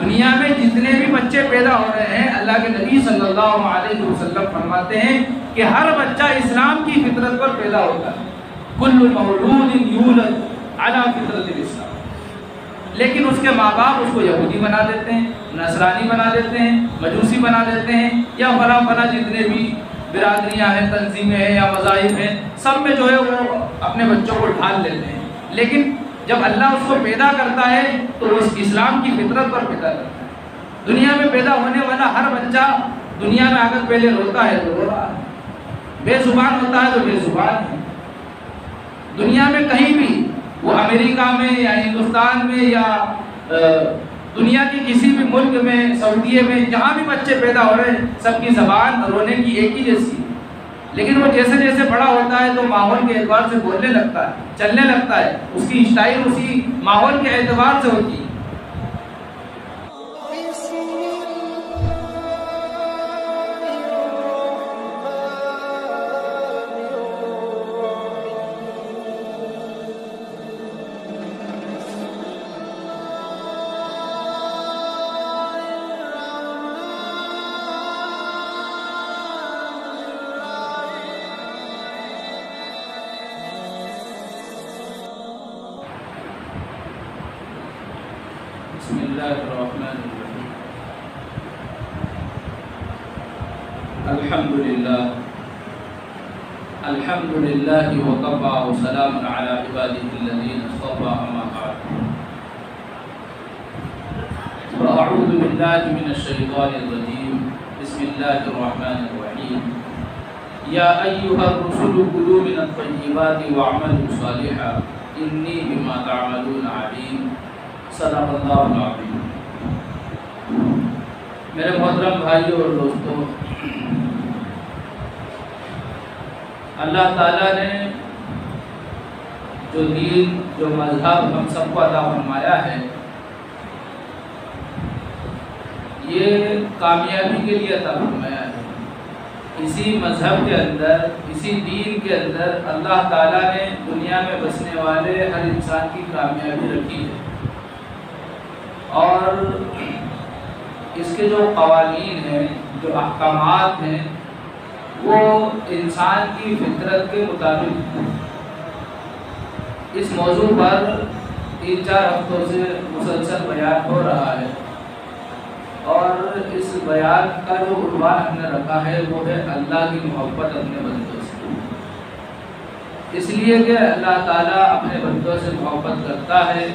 دنیا میں جتنے بھی بچے پیدا ہو رہے ہیں، اللہ کے نبی صلی اللہ علیہ وسلم فرماتے ہیں کہ ہر بچہ اسلام کی فطرت پر پیدا ہوتا ہے، کل مولود یولد علی فطرت الاسلام، لیکن اس کے ماں باپ اس کو یہودی بنا دیتے ہیں، نصرانی بنا دیتے ہیں، مجوسی بنا دیتے ہیں، یا فلاں فلاں جتنے بھی برادریاں ہیں، تنظیمیں ہیں یا مذاہب ہیں، سب میں جو ہے وہ اپنے بچوں کو ڈھال لیتے ہیں۔ لیکن جب اللہ اس کو پیدا کرتا ہے تو وہ اس اسلام کی فطرت پر پیدا کرتا ہے۔ دنیا میں پیدا ہونے والا ہر بچہ دنیا میں اگر پہلے روتا ہے تو رو رہا ہے، بے زبان ہوتا ہے تو بے زبان ہے۔ دنیا میں کہیں بھی، وہ امریکہ میں یا ہندوستان میں یا دنیا کے کسی بھی ملک میں، سعودیہ میں، جہاں بھی بچے پیدا ہو رہے ہیں، سب کی زبان رونے کی ایک ہی جیسی ہے، لیکن وہ جیسے جیسے بڑا ہوتا ہے تو ماحول کے اعتبار سے بولنے لگتا ہے، چلنے لگتا ہے، اس کی اسٹائل اسی ماحول کے اعتبار سے ہوتی ہے۔ بسم اللہ الرحمن الرحیم، الحمدللہ وکفی وسلام علی عبادہ الذین اصطفی، اما بعد، فاعوذ باللہ من الشیطان الرجیم، بسم اللہ الرحمن الرحیم، یا ایھا الرسل کلوا من الطیبات واعملوا صالحا انی بما تعملون علیم، صدق اللہ العظیم۔ میرے محترم بھائیوں اور دوستوں، اللہ تعالیٰ نے جو دین، جو مذہب ہم سب کو عطا فرمایا ہے، یہ کامیابی کے لیے عطا فرمایا ہے۔ اسی مذہب کے اندر، اسی دین کے اندر اللہ تعالیٰ نے دنیا میں بسنے والے ہر انسان کی کامیابی رکھی ہے، اور اس کے جو قوانین ہیں، جو احکامات ہیں، وہ انسان کی فطرت کے مطابق ہیں۔ اس موضوع پر 3-4 ہفتوں سے مسلسل بیان ہو رہا ہے، اور اس بیان کا جو عنوان ہم نے رکھا ہے وہ ہے اللہ کی محبت اپنے بندوں سے۔ اس لیے کہ اللہ تعالیٰ اپنے بندوں سے محبت کرتا ہے،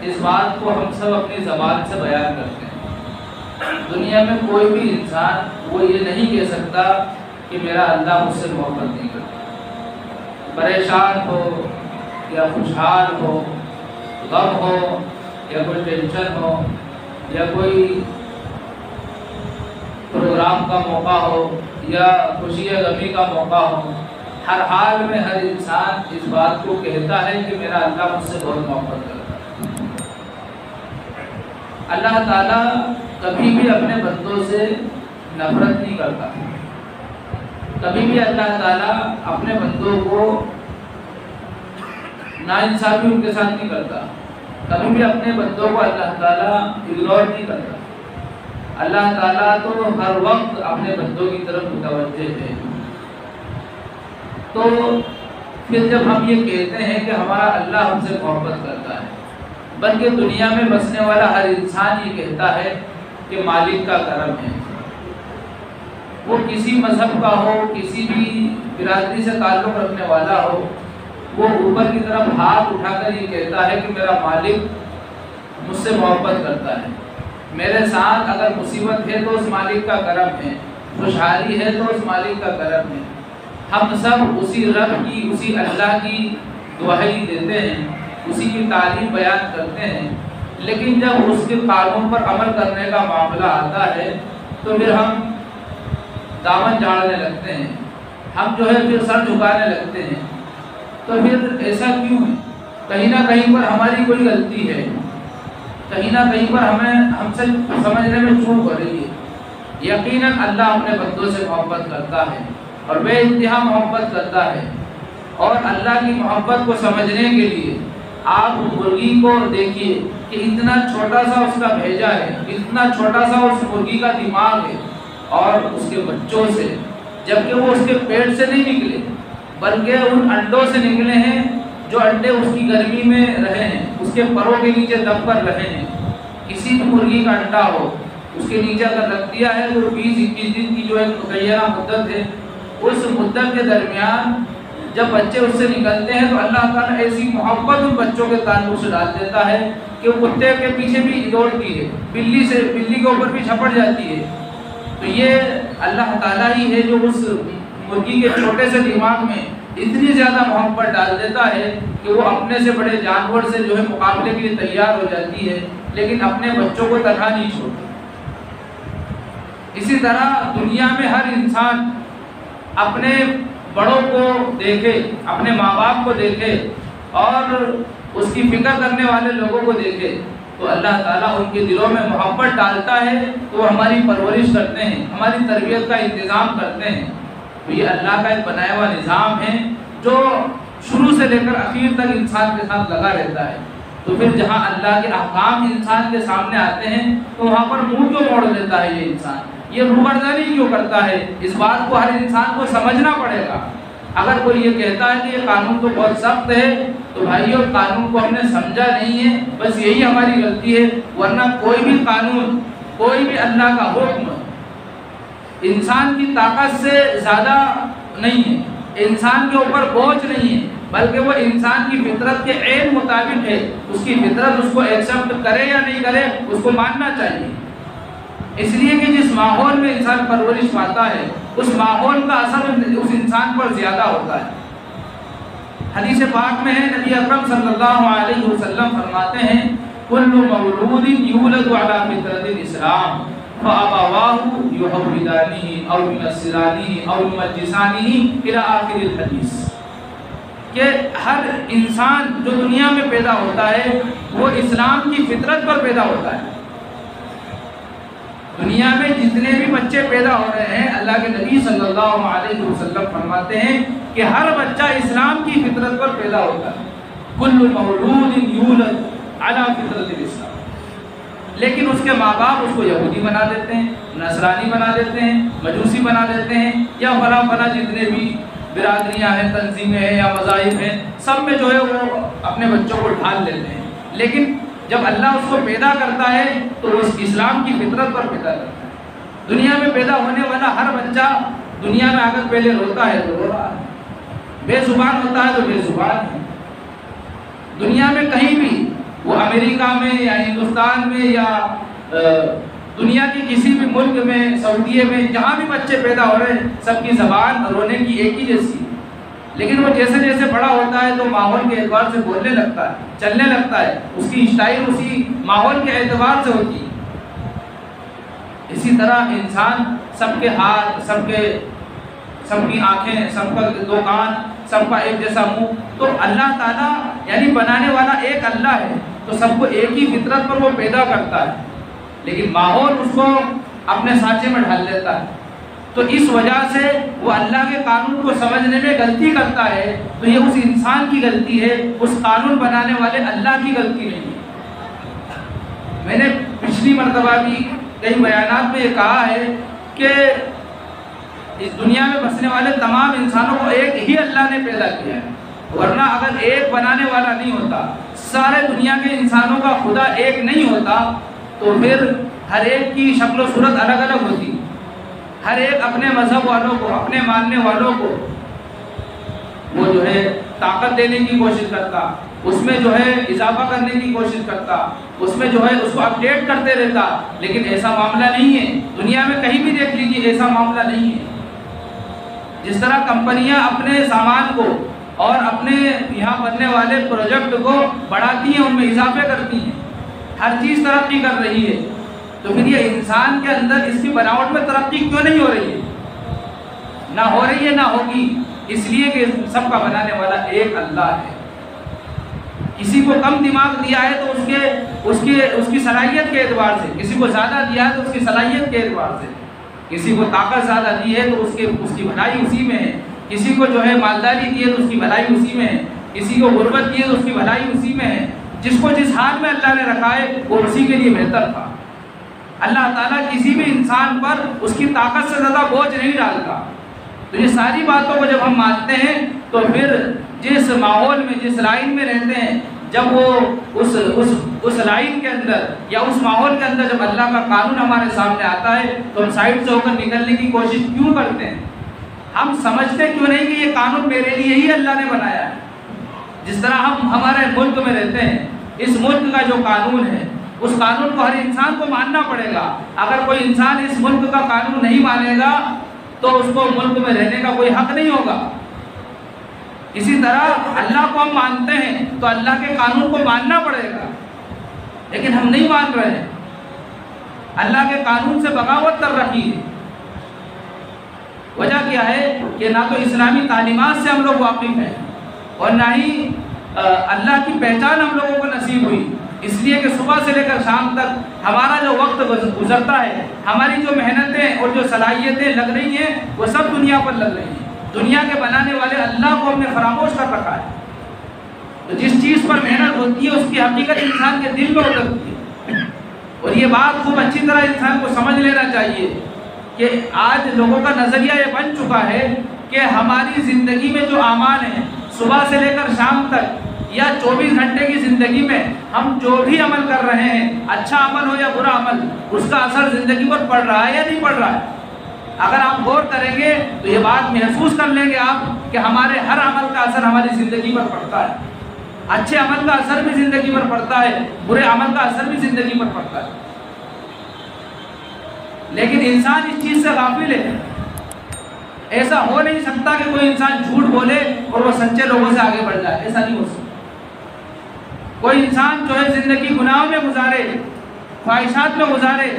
اس بات کو ہم سب اپنی زبان سے بیان کرتے ہیں۔ دنیا میں کوئی بھی انسان وہ یہ نہیں کہہ سکتا کہ میرا اللہ مجھ سے محبت نہیں کرتا۔ پریشان ہو یا خوشحال ہو، غم ہو یا کوئی ٹینشن ہو، یا کوئی پروگرام کا موقع ہو یا خوشی یا غمی کا موقع ہو، ہر حال میں ہر انسان اس بات کو کہتا ہے کہ میرا اللہ مجھ سے بہت محبت کرتا ہے۔ اللہ تعالیٰ کبھی بھی اپنے بندوں سے نفرت نہیں کرتا، کبھی بھی اللہ تعالیٰ اپنے بندوں کو ناانصافی ان کے ساتھ نہیں کرتا، کبھی بھی اپنے بندوں کو اللہ تعالیٰ اگنور نہیں کرتا۔ اللہ تعالیٰ تو ہر وقت اپنے بندوں کی طرف متوجہ ہے۔ تو پھر جب ہم یہ کہتے ہیں کہ ہمارا اللہ ہم سے محبت کرتا ہے، بلکہ دنیا میں بسنے والا ہر انسان یہ کہتا ہے کہ مالک کا کرم ہے، وہ کسی مذہب کا ہو، کسی بھی برادری سے تعلق رکھنے والا ہو، وہ اوپر کی طرف ہاتھ اٹھا کر یہ کہتا ہے کہ میرا مالک مجھ سے محبت کرتا ہے، میرے ساتھ اگر مصیبت ہے تو اس مالک کا کرم ہے، خوشحالی ہے تو اس مالک کا کرم ہے۔ ہم سب اسی رب کی، اسی اللہ کی دہائی دیتے ہیں، اسی کی تعلیم بیان کرتے ہیں، لیکن جب اس کے قانون پر عمل کرنے کا معاملہ آتا ہے تو پھر ہم دامن جھاڑنے لگتے ہیں، ہم جو ہے پھر سر جھکانے لگتے ہیں۔ تو پھر ایسا کیوں ہے؟ کہیں نہ کہیں پر ہماری کوئی غلطی ہے، کہیں نہ کہیں پر ہم سے سمجھنے میں چوک ہو رہی ہے۔ یقیناً اللہ اپنے بندوں سے محبت کرتا ہے اور بے انتہا محبت کرتا ہے، اور اللہ کی محبت کو سمجھنے کے لیے آپ مرغی کو دیکھیے کہ اتنا چھوٹا سا اس کا بھیجا ہے، اتنا چھوٹا سا اس مرغی کا دماغ ہے، اور اس کے بچوں سے، جبکہ وہ اس کے پیٹ سے نہیں نکلے بلکہ ان انڈوں سے نکلے ہیں، جو انڈے اس کی گرمی میں رہے ہیں، اس کے پروں کے نیچے دب کر رہے ہیں۔ کسی بھی مرغی کا انڈا ہو، اس کے نیچے اگر رکھ دیا ہے تو 20-21 دن کی جو ایک متعینہ مدت ہے، اس مدت کے درمیان جب بچے اس سے نکلتے ہیں تو اللہ تعالیٰ ایسی محبت ان بچوں کے تعلق سے ڈال دیتا ہے کہ وہ کتے کے پیچھے بھی دوڑتی ہے، بلی کے اوپر بھی جھپٹ جاتی ہے۔ تو یہ اللہ تعالیٰ ہی ہے جو اس مرغی کے چھوٹے سے دماغ میں اتنی زیادہ محبت ڈال دیتا ہے کہ وہ اپنے سے بڑے جانور سے جو ہے مقابلے کے لیے تیار ہو جاتی ہے، لیکن اپنے بچوں کو تنہا نہیں چھوڑتی۔ اسی طرح دنیا میں ہر انسان اپنے بڑوں کو دیکھے، اپنے ماں باپ کو دیکھے اور اس کی فکر کرنے والے لوگوں کو دیکھے تو اللہ تعالیٰ ان کے دلوں میں محبت ڈالتا ہے، تو وہ ہماری پرورش کرتے ہیں، ہماری تربیت کا انتظام کرتے ہیں۔ تو یہ اللہ کا ایک بنایا ہوا نظام ہے جو شروع سے لے کر اخیر تک انسان کے ساتھ لگا رہتا ہے۔ تو پھر جہاں اللہ کے احکام انسان کے سامنے آتے ہیں تو وہاں پر منہ کیوں موڑ لیتا ہے یہ انسان، یہ روبرداری کیوں کرتا ہے؟ اس بات کو ہر انسان کو سمجھنا پڑے گا۔ اگر کوئی یہ کہتا ہے کہ یہ قانون تو بہت سخت ہے تو بھائیو قانون کو ہم نے سمجھا نہیں ہے، بس یہی ہماری غلطی ہے، ورنہ کوئی بھی قانون، کوئی بھی اللہ کا حکم انسان کی طاقت سے زیادہ نہیں ہے، انسان کے اوپر بوجھ نہیں ہے، بلکہ وہ انسان کی فطرت کے عین مطابق ہے۔ اس کی فطرت اس کو ایکسپٹ کرے یا نہیں کرے، اس کو ماننا چاہیے۔ اس لیے کہ جس ماحول میں انسان پرورش پاتا ہے اس ماحول کا اثر اس انسان پر زیادہ ہوتا ہے۔ حدیث پاک میں ہے، نبی اکرم صلی اللہ علیہ وسلم فرماتے ہیں کل مولود یولد علی فطرت الاسلام فابواہ یحودانہ او ینصرانہ او یمجسانہ الی آخر الحدیث، کہ ہر انسان جو دنیا میں پیدا ہوتا ہے وہ اسلام کی فطرت پر پیدا ہوتا ہے۔ دنیا میں جتنے بھی بچے پیدا ہو رہے ہیں اللہ کے نبی صلی اللہ علیہ وسلم فرماتے ہیں کہ ہر بچہ اسلام کی فطرت پر پیدا ہوتا ہے۔ کل مولود یولد علی فطرت الاسلام، لیکن اس کے ماں باپ اس کو یہودی بنا دیتے ہیں، نصرانی بنا دیتے ہیں، مجوسی بنا دیتے ہیں، یا فلاں فلاں جتنے بھی برادریاں ہیں، تنظیمیں ہیں یا مذاہب ہیں، سب میں جو ہے وہ اپنے بچوں کو ڈھال لیتے ہیں۔ لیکن جب اللہ اس کو پیدا کرتا ہے تو اس اسلام کی فطرت پر پیدا کرتا ہے۔ دنیا میں پیدا ہونے والا ہر بچہ دنیا میں اگر پہلے روتا ہے تو رو رہا ہے، بے زبان ہوتا ہے تو بے زبان ہے۔ دنیا میں کہیں بھی، وہ امریکہ میں یا ہندوستان میں یا دنیا کی کسی بھی ملک میں، سعودیہ میں، جہاں بھی بچے پیدا ہو رہے ہیں سب کی زبان رونے کی ایک ہی جیسی ہے، لیکن وہ جیسے جیسے بڑا ہوتا ہے تو ماحول کے اعتبار سے بولنے لگتا ہے، چلنے لگتا ہے، اس کی اسٹائل اسی ماحول کے اعتبار سے ہوتی ہے۔ اسی طرح انسان، سب کے ہاتھ، سب کی آنکھیں، سب کا دو کان، سب کا ایک جیسا منہ، تو اللہ تعالیٰ یعنی بنانے والا ایک اللہ ہے، تو سب کو ایک ہی فطرت پر وہ پیدا کرتا ہے، لیکن ماحول اس کو اپنے سانچے میں ڈھال دیتا ہے۔ تو اس وجہ سے وہ اللہ کے قانون کو سمجھنے میں غلطی کرتا ہے، تو یہ اس انسان کی غلطی ہے، اس قانون بنانے والے اللہ کی غلطی نہیں ہے۔ میں نے پچھلی مرتبہ بھی کئی بیانات میں یہ کہا ہے کہ اس دنیا میں بسنے والے تمام انسانوں کو ایک ہی اللہ نے پیدا کیا ہے، ورنہ اگر ایک بنانے والا نہیں ہوتا، سارے دنیا کے انسانوں کا خدا ایک نہیں ہوتا، تو پھر ہر ایک کی شکل و صورت الگ الگ ہوتی، ہر ایک اپنے مذہب والوں کو، اپنے ماننے والوں کو وہ جو ہے طاقت دینے کی کوشش کرتا، اس میں جو ہے اضافہ کرنے کی کوشش کرتا، اس میں جو ہے اس کو اپڈیٹ کرتے رہتا، لیکن ایسا معاملہ نہیں ہے۔ دنیا میں کہیں بھی دیکھ لیجیے ایسا معاملہ نہیں ہے۔ جس طرح کمپنیاں اپنے سامان کو اور اپنے یہاں بننے والے پروجیکٹ کو بڑھاتی ہیں، ان میں اضافے کرتی ہیں، ہر چیز ترقی کر رہی ہے، تو پھر یہ انسان کے اندر اس کی بناوٹ میں ترقی کیوں نہیں ہو رہی ہے؟ نہ ہو رہی ہے، نہ ہوگی، اس لیے کہ سب کا بنانے والا ایک اللہ ہے۔ کسی کو کم دماغ دیا ہے تو اس کی صلاحیت کے اعتبار سے، کسی کو زیادہ دیا ہے تو اس کی صلاحیت کے اعتبار سے، کسی کو طاقت زیادہ دی ہے تو اس کی بھلائی اسی میں ہے، کسی کو جو ہے مالداری دی ہے تو اس کی بھلائی اسی میں ہے، کسی کو غربت کی ہے تو اس کی بھلائی اسی میں ہے. جس کو جس حال میں اللہ نے رکھا ہے وہ اسی کے لیے بہتر تھا. اللہ تعالیٰ کسی بھی انسان پر اس کی طاقت سے زیادہ بوجھ نہیں ڈالتا. تو یہ ساری باتوں کو جب ہم مانتے ہیں تو پھر جس ماحول میں جس لائن میں رہتے ہیں جب وہ اس لائن کے اندر یا اس ماحول کے اندر جب اللہ کا قانون ہمارے سامنے آتا ہے تو ہم سائڈ سے ہو کر نکلنے کی کوشش کیوں کرتے ہیں؟ ہم سمجھتے کیوں نہیں کہ یہ قانون میرے لیے ہی اللہ نے بنایا ہے؟ جس طرح ہم ہمارے ملک میں رہتے ہیں، اس ملک کا جو قانون ہے اس قانون کو ہر انسان کو ماننا پڑے گا. اگر کوئی انسان اس ملک کا قانون نہیں مانے گا تو اس کو ملک میں رہنے کا کوئی حق نہیں ہوگا. اسی طرح اللہ کو ہم مانتے ہیں تو اللہ کے قانون کو ماننا پڑے گا، لیکن ہم نہیں مان رہے ہیں. اللہ کے قانون سے بغاوت کر رہی ہے. وجہ کیا ہے کہ نہ تو اسلامی تعلیمات سے ہم لوگ واقف ہیں اور نہ ہی اللہ کی پہچان ہم لوگوں کو نصیب ہوئی. اس لیے کہ صبح سے لے کر شام تک ہمارا جو وقت گزرتا ہے، ہماری جو محنتیں اور جو صلاحیتیں لگ رہی ہیں وہ سب دنیا پر لگ رہی ہیں. دنیا کے بنانے والے اللہ کو ہم نے فراموش کر رکھا ہے. تو جس چیز پر محنت ہوتی ہے اس کی حقیقت انسان کے دل میں اترتی ہے. اور یہ بات خوب اچھی طرح انسان کو سمجھ لینا چاہیے کہ آج لوگوں کا نظریہ یہ بن چکا ہے کہ ہماری زندگی میں جو اعمال ہیں صبح سے لے کر شام تک یا 24 گھنٹے کی زندگی میں ہم جو بھی عمل کر رہے ہیں، اچھا عمل ہو یا برا عمل، اس کا اثر زندگی پر پڑ رہا ہے یا نہیں پڑ رہا ہے. اگر آپ غور کریں گے تو یہ بات محسوس کر لیں گے آپ کہ ہمارے ہر عمل کا اثر ہماری زندگی پر پڑتا ہے. اچھے عمل کا اثر بھی زندگی پر پڑتا ہے، برے عمل کا اثر بھی زندگی پر پڑتا ہے. لیکن انسان اس چیز سے غافل ہے. ایسا ہو نہیں سکتا کہ کوئی انسان جھوٹ بولے اور وہ سچے لوگوں سے آگے بڑھ جائے. ایسا نہیں ہو سکتا. کوئی انسان جو ہے زندگی گناہوں میں گزارے، خواہشات میں گزارے،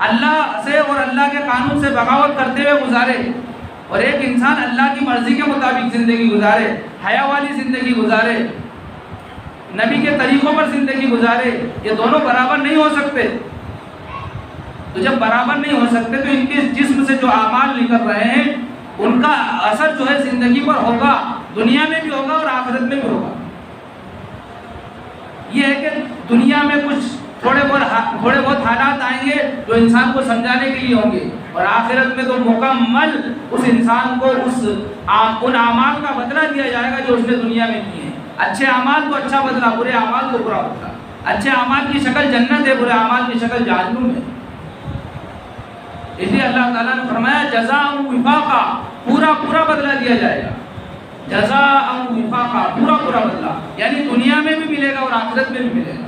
اللہ سے اور اللہ کے قانون سے بغاوت کرتے ہوئے گزارے، اور ایک انسان اللہ کی مرضی کے مطابق زندگی گزارے، حیا والی زندگی گزارے، نبی کے طریقوں پر زندگی گزارے. یہ دونوں برابر نہیں ہو سکتے. تو جب برابر نہیں ہو سکتے تو ان کے جسم سے جو اعمال نکل رہے ہیں ان کا اثر جو ہے زندگی پر ہوگا، دنیا میں بھی ہوگا اور آخرت میں بھی ہوگا. یہ ہے کہ دنیا میں کچھ تھوڑے بہت حالات آئیں گے جو انسان کو سمجھانے کے لیے ہوں گے، اور آخرت میں تو مکمل اس انسان کو ان اعمال کا بدلہ دیا جائے گا جو اس نے دنیا میں کیے ہیں. اچھے اعمال کو اچھا بدلہ، برے اعمال کو برا بدلہ. اچھے اعمال کی شکل جنت ہے، برے اعمال کی شکل جہنم ہے. اس لیے اللہ تعالیٰ نے فرمایا جزاء وفاقا، پورا بدلہ دیا جائے گا. جزاء وفاقا، پورا بدلہ، یعنی دنیا میں بھی ملے گا اور آخرت میں بھی ملے گا.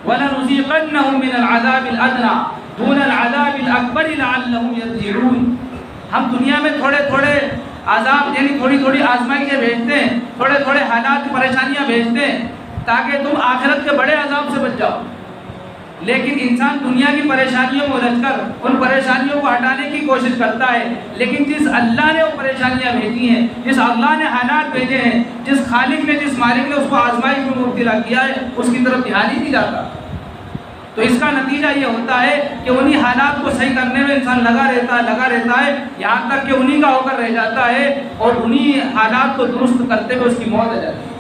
وَلَنُذِيقَنَّهُم مِّنَ الْعَذَابِ الْأَدْنَىٰ دُونَ الْعَذَابِ الْأَكْبَرِ لَعَلَّهُمْ يَرْجِعُونَ. ہم دنیا میں تھوڑے عذاب یعنی تھوڑی آزمائشیں بھیجتے ہیں، تھوڑے حالات پریشانیاں بھیجتے ہیں تاکہ تم آخرت کے بڑے عذاب سے بچ جاؤ. لیکن انسان دنیا کی پریشانیوں میں الجھ کر ان پریشانیوں کو ہٹانے کی کوشش کرتا ہے، لیکن جس اللہ نے وہ پریشانیاں بھیجی ہیں، جس اللہ نے حالات بھیجے ہیں، جس خالق نے جس مالک نے اس کو آزمائش میں مبتلا کیا ہے اس کی طرف دھیان ہی نہیں جاتا. تو اس کا نتیجہ یہ ہوتا ہے کہ انہی حالات کو صحیح کرنے میں انسان لگا رہتا ہے یہاں تک کہ انہی کا ہو کر رہ جاتا ہے اور انہی حالات کو درست کرتے ہوئے اس کی موت آ جاتی ہے.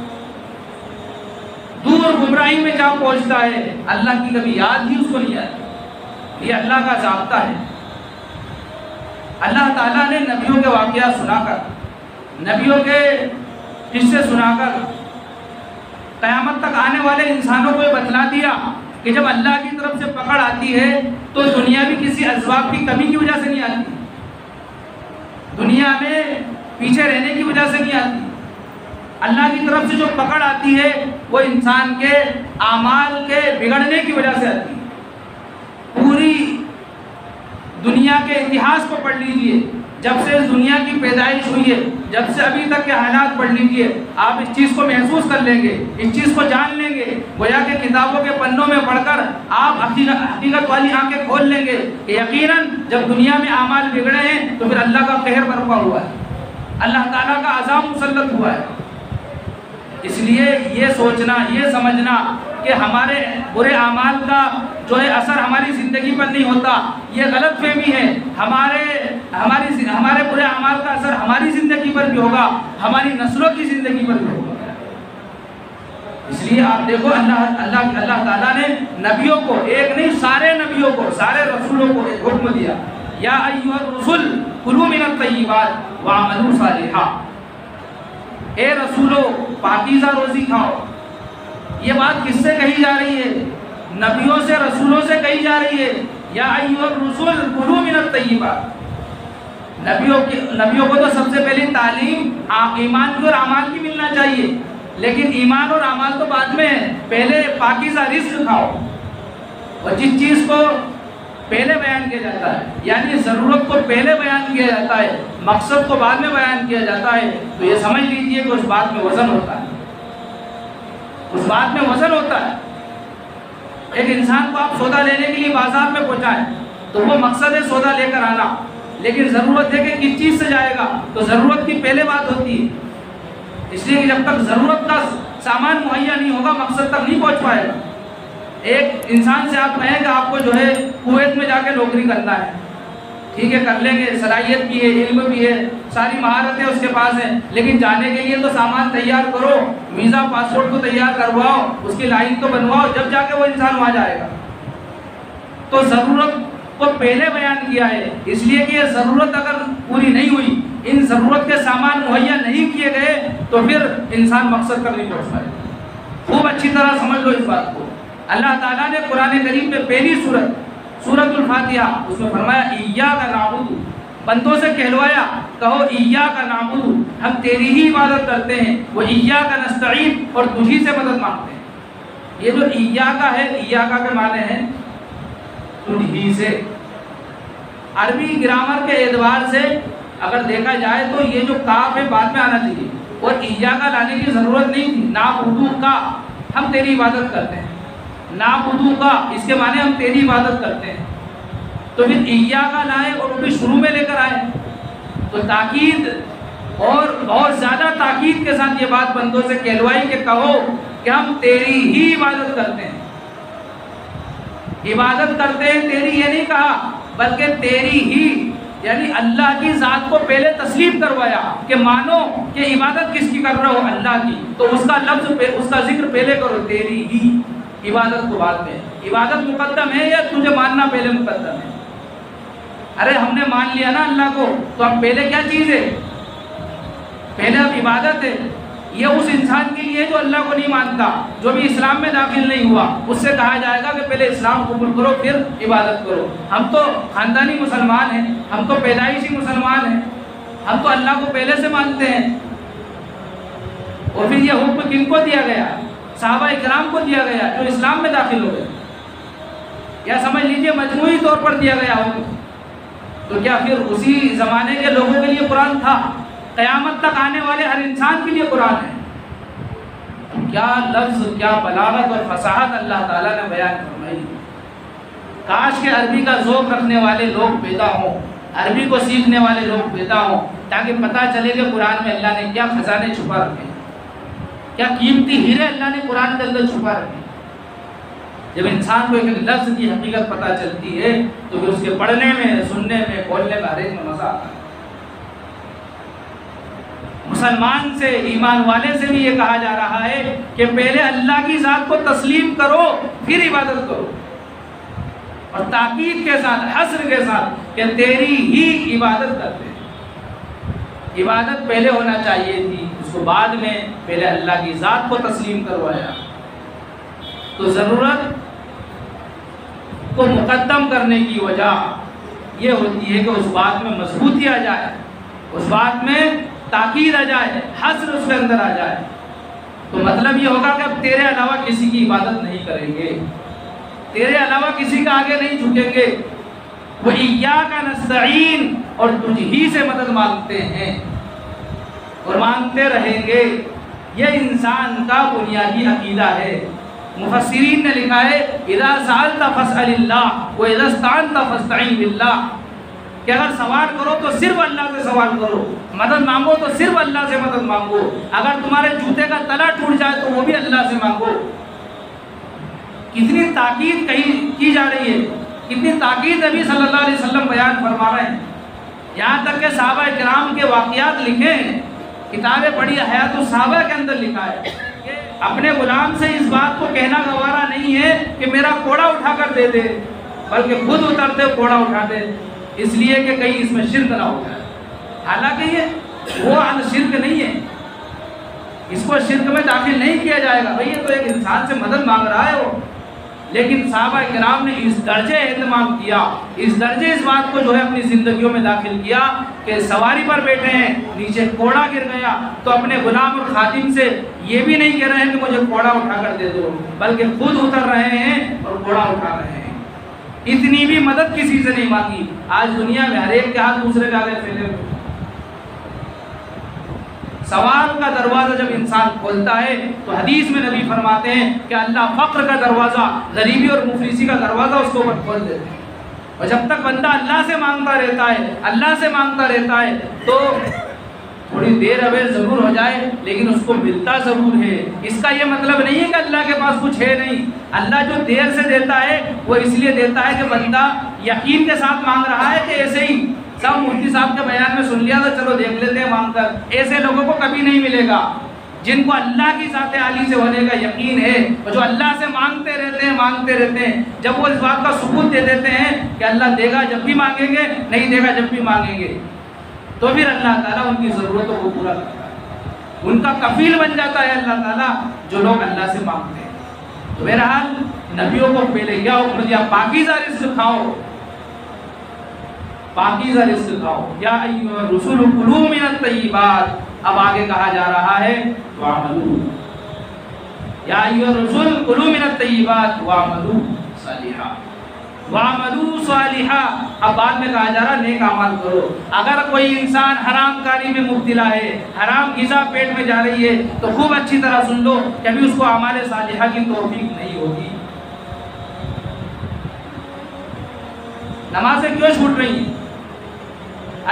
دور گمراہی میں جا پہنچتا ہے، اللہ کی کبھی یاد ہی اس کو نہیں آتی. یہ اللہ کا ضابطہ ہے. اللہ تعالیٰ نے نبیوں کے واقعات سنا کر، نبیوں کے قصے سنا کر قیامت تک آنے والے انسانوں کو یہ بتلا دیا کہ جب اللہ کی طرف سے پکڑ آتی ہے تو دنیا بھی کسی اسباب کی کمی کی وجہ سے نہیں آتی، دنیا میں پیچھے رہنے کی وجہ سے نہیں آتی. اللہ کی طرف سے جو پکڑ آتی ہے وہ انسان کے اعمال کے بگڑنے کی وجہ سے آتی ہے. پوری دنیا کے اتہاس کو پڑھ لیجئے، جب سے اس دنیا کی پیدائش ہوئی ہے، جب سے ابھی تک کے حالات پڑھ لیجئے، آپ اس چیز کو محسوس کر لیں گے، اس چیز کو جان لیں گے. گویا کہ کتابوں کے پنوں میں پڑھ کر آپ حقیقت والی آنکھیں کھول لیں گے کہ یقیناً جب دنیا میں اعمال بگڑے ہیں تو پھر اللہ کا قہر برپا ہوا ہے، اللہ تعالیٰ کا عذاب مسلط ہوا ہے. اس لیے یہ سوچنا، یہ سمجھنا کہ ہمارے برے اعمال کا جو ہے اثر ہماری زندگی پر نہیں ہوتا، یہ غلط فہمی ہے. ہمارے برے اعمال کا اثر ہماری زندگی پر بھی ہوگا، ہماری نسلوں کی زندگی پر بھی ہوگا. لیے آپ دیکھو اللہ تعالیٰ نے نبیوں کو، ایک نہیں سارے نبیوں کو، سارے رسولوں کو ایک حکم دیا، یا ایھا الرسل کلوا من الطیبات واعملوا صالحا، اے رسولو پاکیزہ روزی کھاؤ۔ یہ بات کس سے کہی جا رہی ہے؟ نبیوں سے، رسولوں سے کہی جا رہی ہے، یا ایھا الرسل کلوا من الطیبات۔ نبیوں کو تو سب سے پہلی تعلیم ایمان کی اور اعمال کی ملنا چاہیے، لیکن ایمان اور اعمال تو بعد میں ہے، پہلے پاکیزہ رزق کھاؤ۔ اور جس چیز کو پہلے بیان کیا جاتا ہے، یعنی ضرورت کو پہلے بیان کیا جاتا ہے، مقصد کو بعد میں بیان کیا جاتا ہے، تو یہ سمجھ لیجئے کہ اس بات میں وزن ہوتا ہے، اس بات میں وزن ہوتا ہے۔ ایک انسان کو آپ سودا لینے کے لیے بازار میں پہنچائیں تو وہ مقصد ہے سودا لے کر آنا، لیکن ضرورت ہے کہ کس چیز سے جائے گا، تو ضرورت کی پہلے بات ہوتی ہے، اس لیے کہ جب تک ضرورت کا سامان مہیا نہیں ہوگا مقصد تک نہیں پہنچ پائے گا۔ ایک انسان سے آپ کہیں کہ آپ کو جو ہے کویت میں جا کے نوکری کرنا ہے، ٹھیک ہے کر لیں گے، صلاحیت بھی ہے، علم بھی ہے، ساری مہارتیں اس کے پاس ہیں، لیکن جانے کے لیے تو سامان تیار کرو، ویزا پاسپورٹ کو تیار کرواؤ، اس کی لائن تو بنواؤ، جب جا کے وہ انسان وہاں جائے گا۔ تو ضرورت کو پہلے بیان کیا ہے، اس لیے کہ یہ ضرورت اگر پوری نہیں ہوئی، ان ضرورت کے سامان مہیا نہیں کیے گئے تو پھر انسان مقصد تک نہیں پہنچ پائے۔ خوب اچھی طرح سمجھ لو اس بات کو۔ اللہ تعالیٰ نے قرآن کریم میں پہلی سورۃ الفاتحہ، اس میں فرمایا ایاک نعبد، بندوں سے کہلوایا، کہو ایاک نعبد، ہم تیری ہی عبادت کرتے ہیں، وہ ایاک نستعین، اور تجھی سے مدد مانگتے ہیں۔ یہ جو ایاک ہے، ایاک کے معنی ہیں تجھی سے۔ عربی گرامر کے اعتبار سے اگر دیکھا جائے تو یہ جو کاف ہے بعد میں آنا چاہیے، اور ایاک لانے کی ضرورت نہیں تھی۔ نعبدو کا ہم تیری عبادت کرتے ہیں، نعبدو کا اس کے معنی ہم تیری عبادت کرتے ہیں، تو پھر ایاک لائے اور وہ بھی شروع میں لے کر آئے، تو تاکید اور بہت زیادہ تاکید کے ساتھ یہ بات بندوں سے کہلوائی کہ کہو کہ ہم تیری ہی عبادت کرتے ہیں۔ عبادت کرتے ہیں تیری یہ نہیں کہا، بلکہ تیری ہی، یعنی اللہ کی ذات کو پہلے تسلیم کروایا کہ مانو کہ عبادت کس کی کر رہے ہو، اللہ کی، تو اس کا لفظ اس کا ذکر پہلے کرو، تیری ہی، عبادت کو بعد میں۔ عبادت مقدم ہے یا تجھے ماننا پہلے مقدم ہے؟ ارے ہم نے مان لیا نا اللہ کو، تو اب پہلے کیا چیز ہے؟ پہلے اب عبادت ہے۔ یہ اس انسان کے لیے جو اللہ کو نہیں مانتا، جو بھی اسلام میں داخل نہیں ہوا، اس سے کہا جائے گا کہ پہلے اسلام قبول کرو پھر عبادت کرو۔ ہم تو خاندانی مسلمان ہیں، ہم تو پیدائشی مسلمان ہیں، ہم تو اللہ کو پہلے سے مانتے ہیں۔ اور پھر یہ حکم کن کو دیا گیا؟ صحابہ اکرام کو دیا گیا جو اسلام میں داخل ہو گئے، یا سمجھ لیجئے مجموعی طور پر دیا گیا حکم۔ تو کیا پھر اسی زمانے کے لوگوں کے لیے قرآن تھا؟ قیامت تک آنے والے ہر انسان کے لیے قرآن ہے۔ کیا لفظ، کیا بلاغت اور فصاحت اللہ تعالیٰ نے بیان فرمائی۔ کاش کہ عربی کا ذوق رکھنے والے لوگ پیدا ہوں، عربی کو سیکھنے والے لوگ پیدا ہوں، تاکہ پتہ چلے کہ قرآن میں اللہ نے کیا خزانے چھپا رکھے، کیا قیمتی ہیرے اللہ نے قرآن کے اندر چھپا رکھے۔ جب انسان کو ایک لفظ کی حقیقت پتہ چلتی ہے تو پھر اس کے پڑھنے میں، سننے میں، بولنے میں ہر ایک میں مزہ آتا ہے۔ مسلمان سے، ایمان والے سے بھی یہ کہا جا رہا ہے کہ پہلے اللہ کی ذات کو تسلیم کرو پھر عبادت کرو، اور تاکید کے ساتھ، حصر کے ساتھ کہ تیری ہی عبادت کرتے ہیں۔ عبادت پہلے ہونا چاہیے تھی، اس کو بعد میں پہلے اللہ کی ذات کو تسلیم کروایا۔ تو ضرورت کو مقدم کرنے کی وجہ یہ ہوتی ہے کہ اس بات میں مضبوطی آ جائے، اس بات میں تاکید آ جائے، حصر اس کے اندر آ جائے۔ تو مطلب یہ ہوگا کہ اب تیرے علاوہ کسی کی عبادت نہیں کریں گے، تیرے علاوہ کسی کا آگے نہیں جھکیں گے، وہ ایاک نستعین، اور تجھ ہی سے مدد مانگتے ہیں اور مانگتے رہیں گے۔ یہ انسان کا بنیادی عقیدہ ہے۔ مفسرین نے لکھا ہے اذا سألت فاسأل اللہ واذا استعنت فاستعن باللہ، کہ اگر سوال کرو تو صرف اللہ سے سوال کرو، مدد مانگو تو صرف اللہ سے مدد مانگو، اگر تمہارے جوتے کا تلا ٹوٹ جائے تو وہ بھی اللہ سے مانگو۔ کتنی تاکید کی جا رہی ہے، کتنی تاکید نبی صلی اللہ علیہ وسلم بیان فرما رہے ہیں۔ یہاں تک کہ صحابہ کرام کے واقعات لکھے ہیں، کتابیں پڑھی، حیات الصحابہ کے اندر لکھا ہے کہ اپنے غلام سے اس بات کو کہنا گوارا نہیں ہے کہ میرا کوڑا اٹھا کر دے دے، بلکہ خود اترتے کوڑا اٹھا دے، اس لیے کہ کہیں اس میں شرک نہ ہو جائے۔ حالانکہ یہ وہ شرک نہیں ہے، اس کو شرک میں داخل نہیں کیا جائے گا، بھئی یہ تو ایک انسان سے مدد مانگ رہا ہے وہ، لیکن صحابہ کرام نے اس درجے اہتمام کیا، اس درجے اس بات کو جو ہے اپنی زندگیوں میں داخل کیا کہ سواری پر بیٹھے ہیں، نیچے کوڑا گر گیا تو اپنے غلام اور خادم سے یہ بھی نہیں کہہ رہے ہیں کہ مجھے کوڑا اٹھا کر دے دو، بلکہ خود اتر رہے ہیں اور کوڑا اٹھا رہے ہیں۔ اتنی بھی مدد کسی سے نہیں مانگی۔ آج دنیا میں ہر ایک کے ہاتھ دوسرے کے آگے پھیلے ہوئے۔ سوال کا دروازہ جب انسان کھولتا ہے تو حدیث میں نبی فرماتے ہیں کہ اللہ فقر کا دروازہ، غریبی اور مفلسی کا دروازہ اس کو اوپر کھول دیتے ہیں۔ اور جب تک بندہ اللہ سے مانگتا رہتا ہے، اللہ سے مانگتا رہتا ہے، تو تھوڑی دیر اویر ضرور ہو جائے لیکن اس کو ملتا ضرور ہے۔ اس کا یہ مطلب نہیں ہے کہ اللہ کے پاس کچھ ہے نہیں۔ اللہ جو دیر سے دیتا ہے وہ اس لیے دیتا ہے کہ بندہ یقین کے ساتھ مانگ رہا ہے کہ ایسے ہی سب مفتی صاحب کے بیان میں سن لیا تو چلو دیکھ لیتے ہیں مانگ کر، ایسے لوگوں کو کبھی نہیں ملے گا جن کو اللہ کی ذات عالی سے ہونے کا یقین ہے، اور جو اللہ سے مانگتے رہتے ہیں، جب وہ اس بات کا ثبوت دے دیتے ہیں کہ اللہ دے گا جب بھی مانگیں گے، نہیں دے گا جب بھی مانگیں گے، تو پھر اللہ تعالیٰ ان کی ضرورتوں کو پورا کرتا ہے، ان کا کفیل بن جاتا ہے اللہ تعالیٰ جو لوگ اللہ سے مانگتے ہیں۔ تو بہرحال نبیوں کو پہلے کیا حکم دیا؟ پاکیزہ رزق کھاؤ، پاکیزہ رزق کھاؤ، یا ایھا الرسول کلوا من الطیبات۔ اب آگے کہا جا رہا ہے وَاعْمَلُوا، یا ایھا الرسول کلوا من الطیبات وَاعْمَلُوا صالحا، وَاعْمَلُوا صالحا۔ اب بعد میں کہا جا رہا نیک اعمال کرو۔ اگر کوئی انسان حرام کاری میں مبتلا ہے، حرام غذا پیٹ میں جا رہی ہے، تو خوب اچھی طرح سن لو کہ ابھی اس کو اعمال صالحہ کی توفیق نہیں ہوگی۔ نمازیں کیوں چھوٹ رہی ہیں؟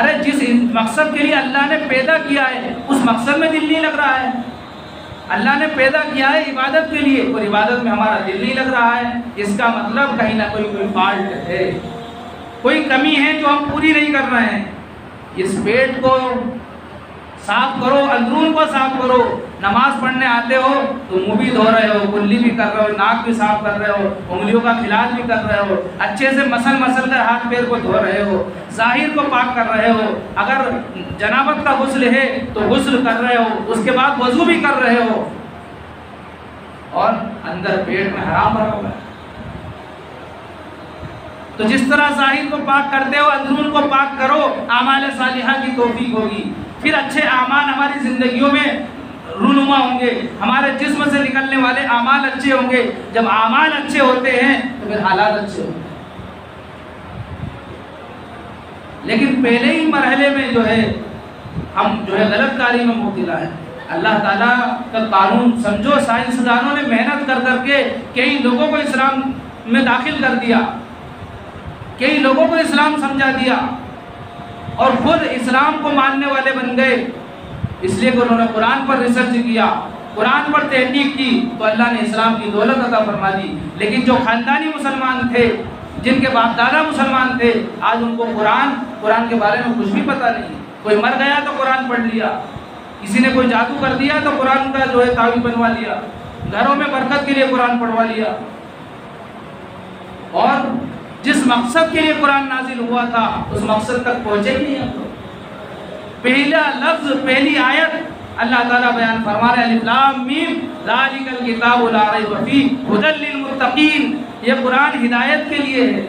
ارے جس مقصد کے لیے اللہ نے پیدا کیا ہے اس مقصد میں دل نہیں لگ رہا ہے۔ اللہ نے پیدا کیا ہے عبادت کے لیے، اور عبادت میں ہمارا دل نہیں لگ رہا ہے، اس کا مطلب کہیں نہ کوئی فالٹ ہے، کوئی کمی ہے جو ہم پوری نہیں کر رہے ہیں۔ اس پیٹ کو صاف کرو، اندرون کو صاف کرو۔ نماز پڑھنے آتے ہو تو منہ بھی دھو رہے ہو، کلی بھی کر رہے ہو، ناک بھی صاف کر رہے ہو، انگلیوں کا خلال بھی کر رہے ہو، اچھے سے مسل کر ہاتھ پیر کو دھو رہے ہو، ظاہر کو پاک کر رہے ہو۔ اگر جنابت کا غسل ہے تو غسل کر رہے ہو، اس کے بعد وضو بھی کر رہے ہو، اور اندر پیٹ میں حرام بھرا ہوا ہے۔ تو جس طرح ظاہر کو پاک کرتے ہو، اندرون کو پاک کرو، اعمال صالحہ کی توفیق ہوگی۔ پھر اچھے اعمال ہماری زندگیوں میں رونما ہوں گے، ہمارے جسم سے نکلنے والے اعمال اچھے ہوں گے۔ جب اعمال اچھے ہوتے ہیں تو پھر حالات اچھے ہوتے ہیں۔ لیکن پہلے ہی مرحلے میں جو ہے ہم جو ہے غلط کاری میں مبتلا ہیں۔ اللہ تعالیٰ کا قانون سمجھو، سائنسدانوں نے محنت کر کر کے کئی لوگوں کو اسلام میں داخل کر دیا، کئی لوگوں کو اسلام سمجھا دیا، اور خود اسلام کو ماننے والے بن گئے، اس لیے کہ انہوں نے قرآن پر ریسرچ کیا، قرآن پر تحقیق کی، تو اللہ نے اسلام کی دولت عطا فرما دی۔ لیکن جو خاندانی مسلمان تھے، جن کے باپ دادا مسلمان تھے، آج ان کو قرآن کے بارے میں کچھ بھی پتہ نہیں۔ کوئی مر گیا تو قرآن پڑھ لیا، کسی نے کوئی جادو کر دیا تو قرآن کا جو ہے تعویذ بنوا لیا، گھروں میں برکت کے لیے قرآن پڑھوا لیا، اور جس مقصد کے لیے قرآن نازل ہوا تھا اس مقصد تک پہنچے ہی نہیں۔ پہلا لفظ، پہلی آیت اللہ تعالیٰ بیان فرما رہے ہیں، الف لام میم ذالک الکتاب لا ریب فیہ ھدی للمتقین۔ یہ قرآن ہدایت کے لیے ہے۔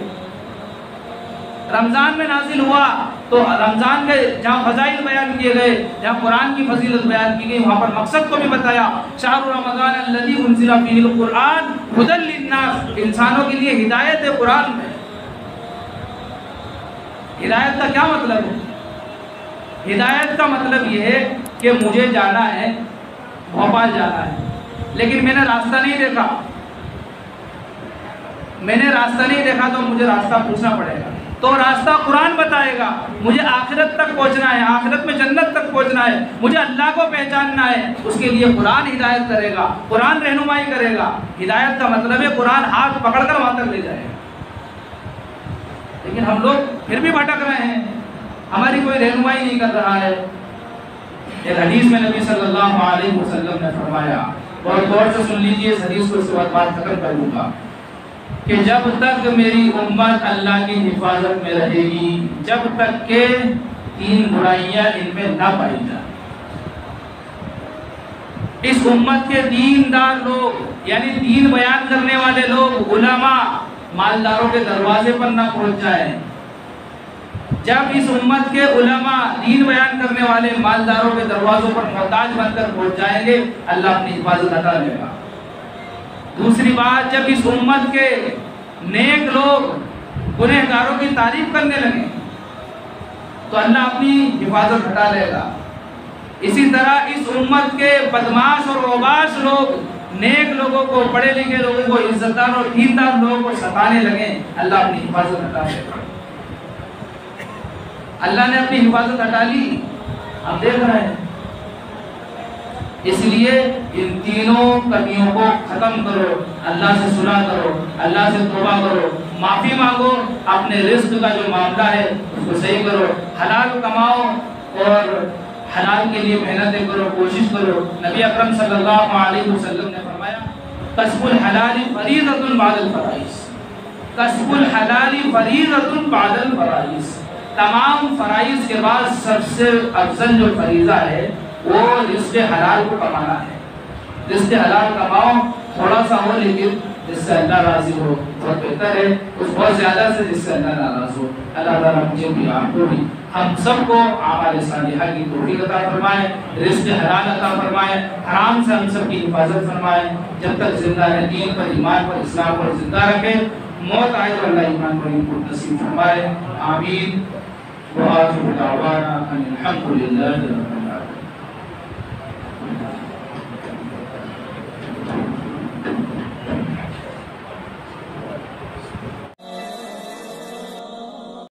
رمضان میں نازل ہوا تو رمضان کے جہاں فضائل بیان کیے گئے، جہاں قرآن کی فضیلت بیان کی گئی، وہاں پر مقصد کو بھی بتایا، شہر رمضان الذی انزل فیہ القرآن ھدی للناس۔ انسانوں کے لیے ہدایت ہے قرآن میں۔ ہدایت کا کیا مطلب ہے؟ ہدایت کا مطلب یہ ہے کہ مجھے جانا ہے، بھوپال جانا ہے، لیکن میں نے راستہ نہیں دیکھا، تو مجھے راستہ پوچھنا پڑے گا، تو راستہ قرآن بتائے گا۔ مجھے آخرت تک پہنچنا ہے، آخرت میں جنت تک پہنچنا ہے، مجھے اللہ کو پہچاننا ہے، اس کے لیے قرآن ہدایت کرے گا، قرآن رہنمائی کرے گا۔ ہدایت کا مطلب ہے قرآن ہاتھ پکڑ کر وہاں تک لے جائے گا۔ لیکن ہم لوگ پھر بھی بھٹک رہے ہیں، ہماری کوئی رہنمائی نہیں کر رہا ہے۔ ایک حدیث میں نبی صلی اللہ علیہ وسلم نے فرمایا اور غور سے سن لیجیے اس حدیث کو، اس کے بعد بات ختم کر دوں گا کہ جب تک میری امت اللہ کی حفاظت میں رہے گی، جب تک کہ 3 برائیاں ان میں نہ پائی جائیں۔ اس امت کے دیندار لوگ یعنی دین بیان کرنے والے لوگ، علماء مالداروں کے دروازے پر نہ پہنچ جائیں۔ جب اس امت کے علماء دین بیان کرنے والے مالداروں کے دروازوں پر محتاج بن کر پہنچ جائیں گے، اللہ اپنی حفاظت ہٹا لے گا۔ دوسری بات، جب اس امت کے نیک لوگ گنہگاروں کی تعریف کرنے لگیں تو اللہ اپنی حفاظت ہٹا لے گا۔ اسی طرح اس امت کے بدماش اور اوباش لوگ نیک لوگوں کو، پڑھے لکھے لوگوں کو، عزت دار اور دیندار لوگوں کو ستانے لگیں، اللہ اپنی حفاظت ہٹا لے گا۔ اللہ نے اپنی حفاظت ہٹا لی، ہم دیکھ رہے ہیں۔ اس لیے ان تینوں کمیوں کو ختم کرو، اللہ سے صلح کرو، اللہ سے توبہ کرو، معافی مانگو، اپنے رزق کا جو معاملہ ہے اس کو صحیح کرو، حلال کماؤ اور حلال کے لیے محنتیں کرو، کوشش کرو۔ نبی اکرم صلی اللہ علیہ وسلم نے فرمایا کسب الحلال فریضۃ بعد الفرائض، کسب الحلال فریضۃ بعد الفرائض، تمام فرائض کے بعد سب سے افضل جو فریضہ ہے وہ رزق حلال کو کمانا ہے۔ رزق حلال کماؤ، تھوڑا سا ہو لیکن جس سے اللہ راضی ہو، بہت بہتر ہے اس بہت زیادہ سے جس سے اللہ ناراض ہو۔ اللہ تعالیٰ مجھے بھی، آپ کو بھی، ہم سب کو اعمال صالحہ کی توفیق عطا فرمائے، رزق حلال عطا فرمائے، حرام سے ہم سب کی حفاظت فرمائے۔ جب تک زندہ ہے دین پر، ایمان پر، اسلام پر زندہ رکھے، موت آئے تو اللہ ایمان پر ان کو نصیب فرمائے۔ آمین۔ وآخر دعوانا ان الحمد للہ۔